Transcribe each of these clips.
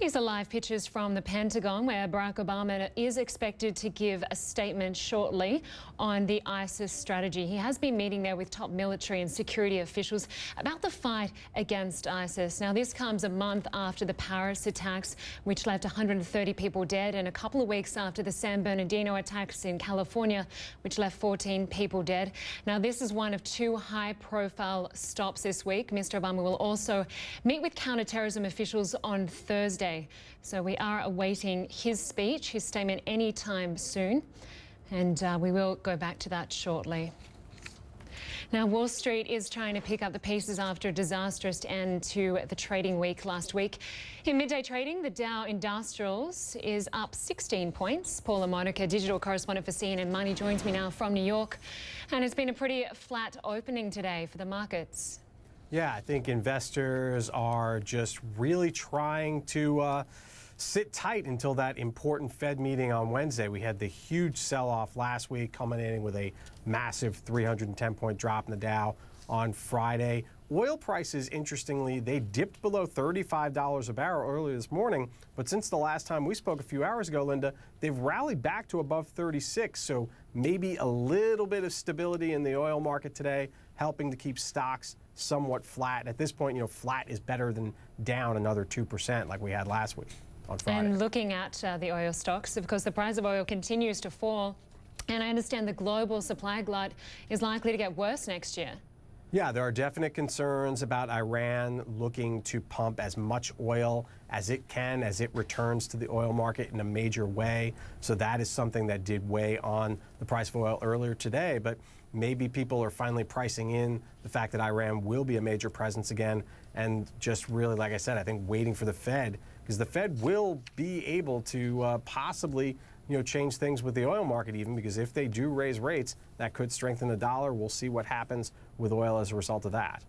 These are live pictures from the Pentagon, where Barack Obama is expected to give a statement shortly on the ISIS strategy. He has been meeting there with top military and security officials about the fight against ISIS. Now, this comes a month after the Paris attacks, which left 130 people dead, and a couple of weeks after the San Bernardino attacks in California, which left 14 people dead. Now, this is one of two high-profile stops this week. Mr. Obama will also meet with counterterrorism officials on Thursday. So we are awaiting his speech, his statement anytime soon, and we will go back to that shortly. Now, Wall Street is trying to pick up the pieces after a disastrous end to the trading week last week. In midday trading, the Dow Industrials is up 16 points. Paul Lamonica, digital correspondent for CNN Money, joins me now from New York. And it's been a pretty flat opening today for the markets. Yeah, I think investors are just really trying to sit tight until that important Fed meeting on Wednesday. We had the huge sell-off last week, culminating with a massive 310-point drop in the Dow on Friday. Oil prices, interestingly, they dipped below $35 a barrel earlier this morning, but since the last time we spoke a few hours ago, Linda, they've rallied back to above 36, so maybe a little bit of stability in the oil market today, helping to keep stocks somewhat flat. At this point, flat is better than down another 2% like we had last week on Friday. And looking at the oil stocks, of course, the price of oil continues to fall, and I understand the global supply glut is likely to get worse next year. Yeah, there are definite concerns about Iran looking to pump as much oil as it can as it returns to the oil market in a major way. So that is something that did weigh on the price of oil earlier today. But maybe people are finally pricing in the fact that Iran will be a major presence again, and just really, like I said, I think waiting for the Fed, because the Fed will be able to possibly change things with the oil market even, because if they do raise rates, that could strengthen the dollar. We'll see what happens with oil as a result of that.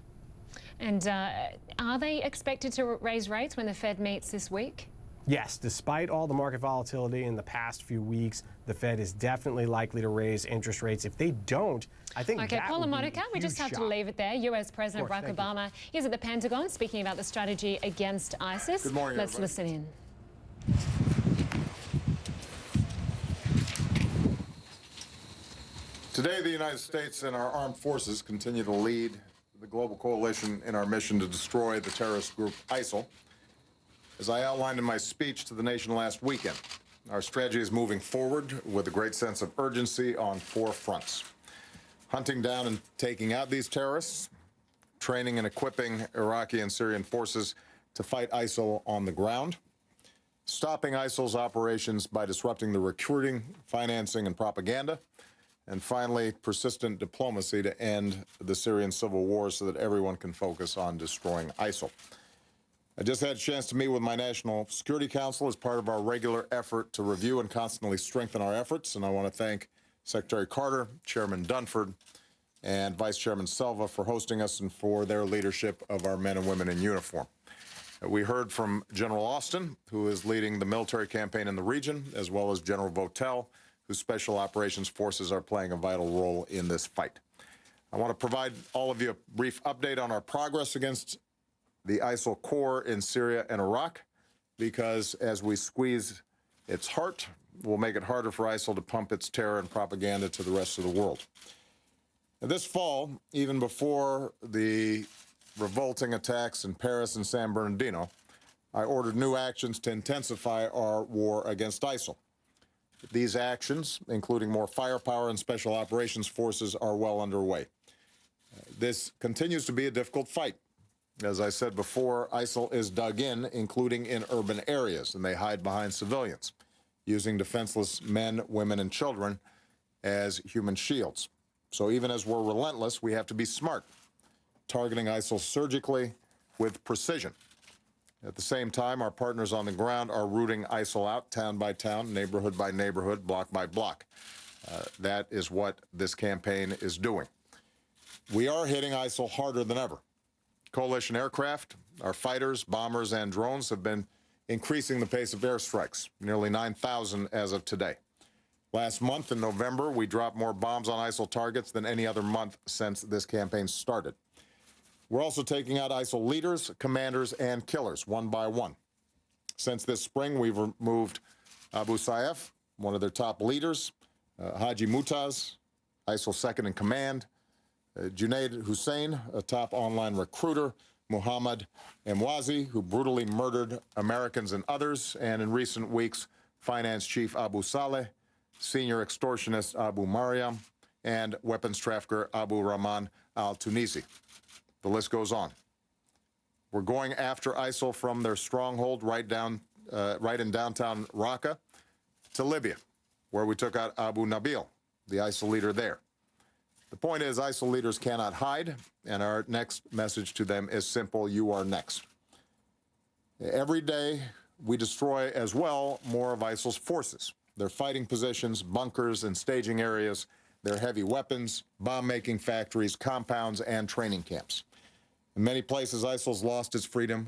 And are they expected to raise rates when the Fed meets this week? Yes, despite all the market volatility in the past few weeks, the Fed is definitely likely to raise interest rates. If they don't, I think okay, Paul Lamonica, we just have to leave it there. U.S. President Barack Obama is at the Pentagon speaking about the strategy against ISIS. Good morning, Let's listen in. Today, the United States and our armed forces continue to lead the global coalition in our mission to destroy the terrorist group ISIL. As I outlined in my speech to the nation last weekend, our strategy is moving forward with a great sense of urgency on 4 fronts: hunting down and taking out these terrorists, training and equipping Iraqi and Syrian forces to fight ISIL on the ground, stopping ISIL's operations by disrupting the recruiting, financing, and propaganda, and finally, persistent diplomacy to end the Syrian civil war so that everyone can focus on destroying ISIL. I just had a chance to meet with my National Security Council as part of our regular effort to review and constantly strengthen our efforts, and I want to thank Secretary Carter, Chairman Dunford, and Vice Chairman Selva for hosting us and for their leadership of our men and women in uniform. We heard from General Austin, who is leading the military campaign in the region, as well as General Votel, whose special operations forces are playing a vital role in this fight. I want to provide all of you a brief update on our progress against the ISIL core in Syria and Iraq, because as we squeeze its heart, we'll make it harder for ISIL to pump its terror and propaganda to the rest of the world. And this fall, even before the revolting attacks in Paris and San Bernardino, I ordered new actions to intensify our war against ISIL. These actions, including more firepower and special operations forces, are well underway. This continues to be a difficult fight. As I said before, ISIL is dug in, including in urban areas, and they hide behind civilians, using defenseless men, women, and children as human shields. So even as we're relentless, we have to be smart, targeting ISIL surgically with precision. At the same time, our partners on the ground are rooting ISIL out town by town, neighborhood by neighborhood, block by block. That is what this campaign is doing. We are hitting ISIL harder than ever. Coalition aircraft, our fighters, bombers, and drones have been increasing the pace of airstrikes, nearly 9,000 as of today. Last month in November, we dropped more bombs on ISIL targets than any other month since this campaign started. We're also taking out ISIL leaders, commanders, and killers one by one. Since this spring, we've removed Abu Sayyaf, one of their top leaders, Haji Mutaz, ISIL second in command, Junaid Hussein, a top online recruiter, Muhammad Emwazi, who brutally murdered Americans and others, and in recent weeks, finance chief Abu Saleh, senior extortionist Abu Mariam, and weapons trafficker Abu Rahman al-Tunisi. The list goes on. We're going after ISIL from their stronghold right in downtown Raqqa to Libya, where we took out Abu Nabil, the ISIL leader there. The point is, ISIL leaders cannot hide, and our next message to them is simple: you are next. Every day, we destroy as well more of ISIL's forces, their fighting positions, bunkers, and staging areas, their heavy weapons, bomb-making factories, compounds, and training camps. In many places, ISIL's lost its freedom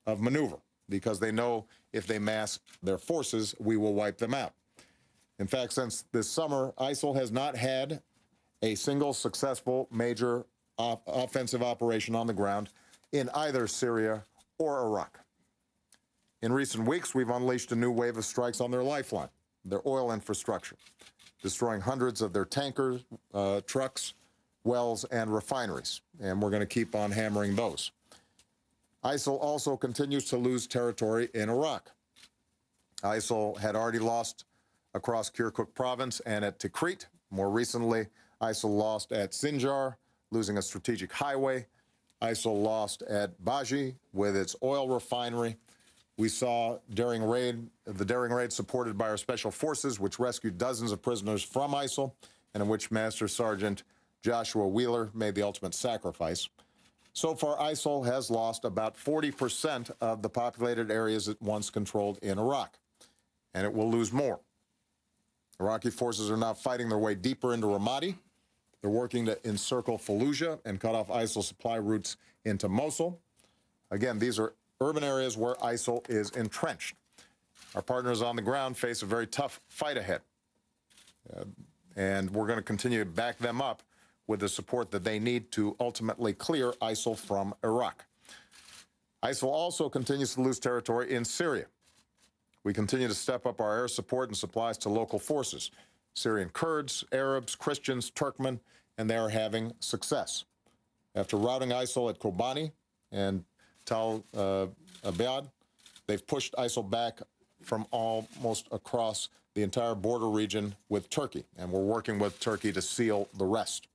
of maneuver because they know if they mass their forces, we will wipe them out. In fact, since this summer, ISIL has not had a single successful major offensive operation on the ground in either Syria or Iraq. In recent weeks, we've unleashed a new wave of strikes on their lifeline, their oil infrastructure, destroying hundreds of their tankers, trucks, wells, and refineries, and we're going to keep on hammering those. ISIL also continues to lose territory in Iraq. ISIL had already lost across Kirkuk province and at Tikrit. More recently, ISIL lost at Sinjar, losing a strategic highway. ISIL lost at Baji with its oil refinery. We saw the daring raid supported by our special forces, which rescued dozens of prisoners from ISIL, and in which Master Sergeant Joshua Wheeler made the ultimate sacrifice. So far, ISIL has lost about 40% of the populated areas it once controlled in Iraq, and it will lose more. Iraqi forces are now fighting their way deeper into Ramadi. They're working to encircle Fallujah and cut off ISIL supply routes into Mosul. Again, these are urban areas where ISIL is entrenched. Our partners on the ground face a very tough fight ahead, and we're going to continue to back them up with the support that they need to ultimately clear ISIL from Iraq. ISIL also continues to lose territory in Syria. We continue to step up our air support and supplies to local forces, Syrian Kurds, Arabs, Christians, Turkmen, and they are having success. After routing ISIL at Kobani and Tal Abyad, they've pushed ISIL back from almost across the entire border region with Turkey, and we're working with Turkey to seal the rest.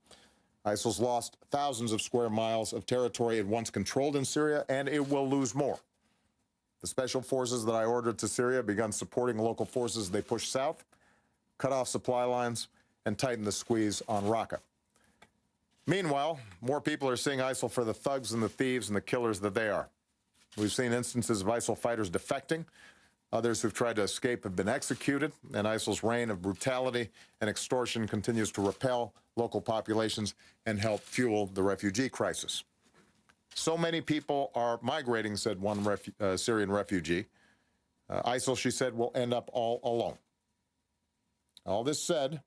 ISIL's lost thousands of square miles of territory it once controlled in Syria, and it will lose more. The special forces that I ordered to Syria begun supporting local forces they push south, cut off supply lines, and tighten the squeeze on Raqqa. Meanwhile, more people are seeing ISIL for the thugs and the thieves and the killers that they are. We've seen instances of ISIL fighters defecting. Others who've tried to escape have been executed, and ISIL's reign of brutality and extortion continues to repel local populations and help fuel the refugee crisis. So many people are migrating, said one Syrian refugee. ISIL, she said, will end up all alone. All this said,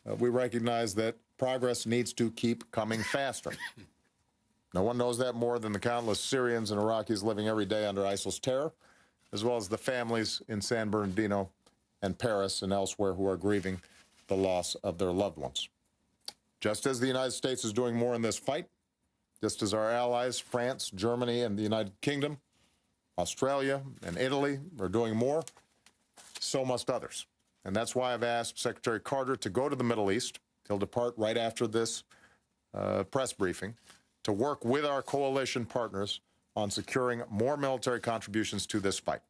we recognize that progress needs to keep coming faster. No one knows that more than the countless Syrians and Iraqis living every day under ISIL's terror, as well as the families in San Bernardino and Paris and elsewhere who are grieving the loss of their loved ones. Just as the United States is doing more in this fight, just as our allies, France, Germany, and the United Kingdom, Australia, and Italy are doing more, so must others. And that's why I've asked Secretary Carter to go to the Middle East. He'll depart right after this press briefing to work with our coalition partners on securing more military contributions to this fight.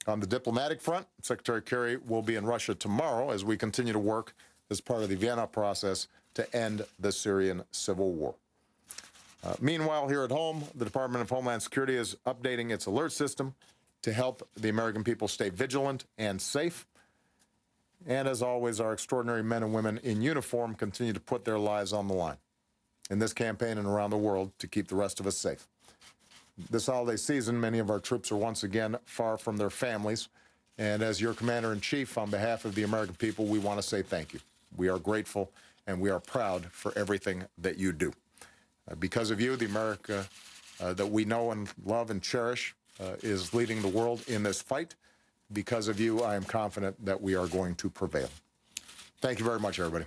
On the diplomatic front, Secretary Kerry will be in Russia tomorrow as we continue to work as part of the Vienna process to end the Syrian civil war. Meanwhile, here at home, the Department of Homeland Security is updating its alert system to help the American people stay vigilant and safe. And as always, our extraordinary men and women in uniform continue to put their lives on the line in this campaign and around the world to keep the rest of us safe. This holiday season, many of our troops are once again far from their families. And as your Commander-in-Chief, on behalf of the American people, we want to say thank you. We are grateful and we are proud for everything that you do. Because of you, the America that we know and love and cherish is leading the world in this fight. Because of you, I am confident that we are going to prevail. Thank you very much, everybody.